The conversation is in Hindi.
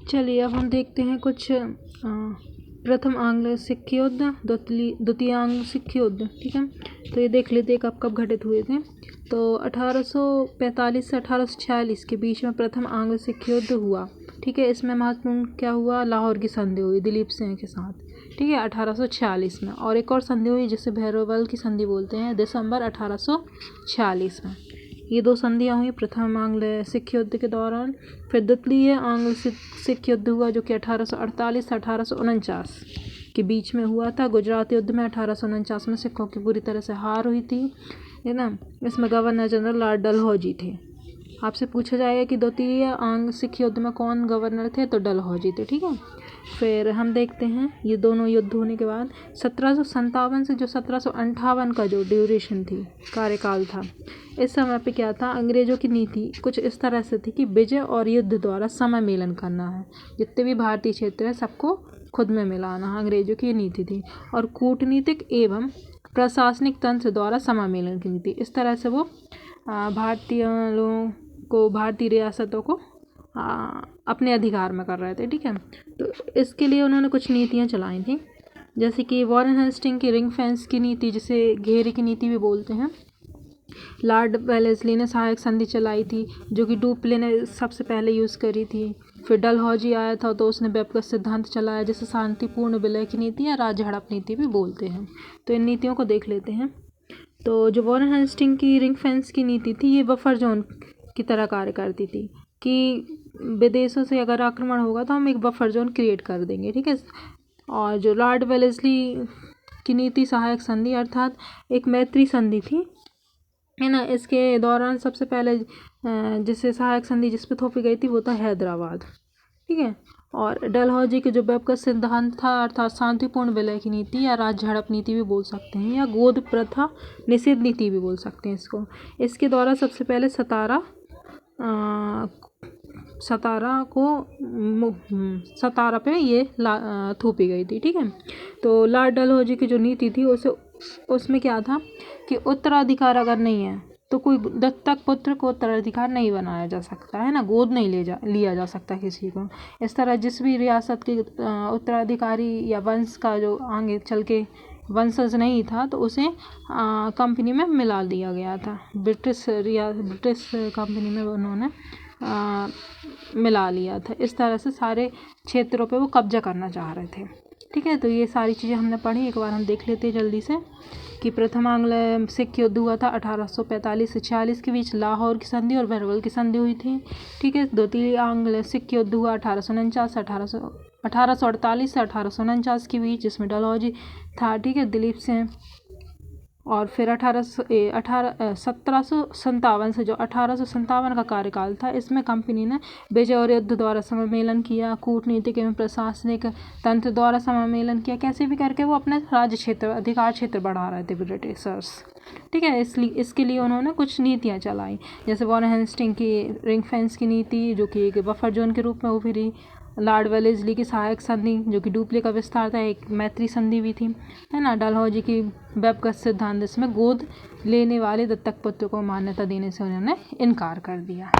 चलिए अब हम देखते हैं कुछ प्रथम आंग्ल सिख युद्ध, द्वितीय आंग्ल सिख युद्ध। ठीक है, तो ये देख लेते हैं कब कब घटित हुए थे। तो 1845 से 1846 के बीच में प्रथम आंग्ल सिख युद्ध हुआ। ठीक है, इसमें महत्वपूर्ण क्या हुआ, लाहौर की संधि हुई दिलीप सिंह के साथ। ठीक है, 1846 में। और एक और संधि हुई जिसे भैरवल की संधि बोलते हैं, दिसंबर 1846 में। ये दो संधियाँ हुई प्रथम आंग्ल सिख युद्ध के दौरान। फिर द्वितीय आंग्ल सिख युद्ध हुआ जो कि 1848 से 1849 के बीच में हुआ था। गुजरात युद्ध में 1849 में सिखों की पूरी तरह से हार हुई थी, है ना। इसमें गवर्नर जनरल लॉर्ड डलहौजी थे। आपसे पूछा जाएगा कि द्वितीय आंग्ल सिख युद्ध में कौन गवर्नर थे, तो डलहौजी थे। ठीक है, फिर हम देखते हैं ये दोनों युद्ध होने के बाद 1757 से जो 1758 का जो ड्यूरेशन थी, कार्यकाल था, इस समय पे क्या था, अंग्रेज़ों की नीति कुछ इस तरह से थी कि विजय और युद्ध द्वारा सममेलन करना है, जितने भी भारतीय क्षेत्र हैं सबको खुद में मिलाना है, अंग्रेज़ों की ये नीति थी। और कूटनीतिक एवं प्रशासनिक तंत्र द्वारा सममेलन की नीति, इस तरह से वो भारतीय लोगों को, भारतीय रियासतों को अपने अधिकार में कर रहे थे। ठीक है, तो इसके लिए उन्होंने कुछ नीतियाँ चलाई थी, जैसे कि वॉरेन हेस्टिंग की रिंग फेंस की नीति, जिसे घेरे की नीति भी बोलते हैं। लॉर्ड वेलेस्ली ने सहायक संधि चलाई थी, जो कि डुप्ले ने सबसे पहले यूज़ करी थी। फिर डलहौजी आया था तो उसने वेब का सिद्धांत चलाया, जिसे शांतिपूर्ण विलय की नीति या राज्य हड़प नीति भी बोलते हैं। तो इन नीतियों को देख लेते हैं। तो जो वॉरेन हेस्टिंग की रिंग फेंस की नीति थी, ये बफर जोन की तरह कार्य करती थी कि विदेशों से अगर आक्रमण होगा तो हम एक बफर जोन क्रिएट कर देंगे। ठीक है, और जो लॉर्ड वेलेस्ली की नीति सहायक संधि अर्थात एक मैत्री संधि थी, है ना। इसके दौरान सबसे पहले जिससे सहायक संधि जिस पे थोपी गई थी वो था हैदराबाद। ठीक है, और डलहौजी के जो वेब का सिद्धांत था अर्थात शांतिपूर्ण विलय की नीति या राज्य हड़प नीति भी बोल सकते हैं, या गोद प्रथा निषेध नीति भी बोल सकते हैं इसको। इसके द्वारा सबसे पहले सतारा पे ये थोपी गई थी। ठीक है, तो लॉर्ड डलहौजी की जो नीति थी उसमें क्या था कि उत्तराधिकार अगर नहीं है तो कोई दत्तक पुत्र को उत्तराधिकार नहीं बनाया जा सकता, है ना, गोद नहीं लिया जा सकता किसी को। इस तरह जिस भी रियासत के उत्तराधिकारी या वंश का जो आगे चल के वंशज नहीं था तो उसे कंपनी में मिला दिया गया था। ब्रिटिश कंपनी में उन्होंने मिला लिया था। इस तरह से सारे क्षेत्रों पे वो कब्जा करना चाह रहे थे। ठीक है, तो ये सारी चीज़ें हमने पढ़ी, एक बार हम देख लेते हैं जल्दी से कि प्रथम आंग्ल सिख युद्ध हुआ था 1845 से 46 के बीच, लाहौर की संधि और भैरवल की संधि हुई थी। ठीक है, द्वितीय आंग्ल सिख युद्ध हुआ 1848 से 1849 के बीच, जिसमें डलहौजी था। ठीक है, दिलीप सिंह। और फिर 1757 से जो 1857 का कार्यकाल था, इसमें कंपनी ने विजय और युद्ध द्वारा सममेलन किया, कूटनीतिक एवं प्रशासनिक तंत्र द्वारा सममेलन किया, कैसे भी करके वो अपने राज्य क्षेत्र, अधिकार क्षेत्र बढ़ा रहे थे ब्रिटिशर्स। ठीक है, इसके लिए उन्होंने कुछ नीतियाँ चलाई, जैसे वॉरेन हेस्टिंग की रिंग फेंस की नीति, जो कि एक बफर जोन के रूप में उभरी। लॉर्ड वेलेस्ली की सहायक संधि, जो कि डुप्ले का विस्तार था, एक मैत्री संधि भी थी, है ना। डलहौजी की वेब का सिद्धांत, इसमें गोद लेने वाले दत्तक पुत्र को मान्यता देने से उन्होंने इनकार कर दिया।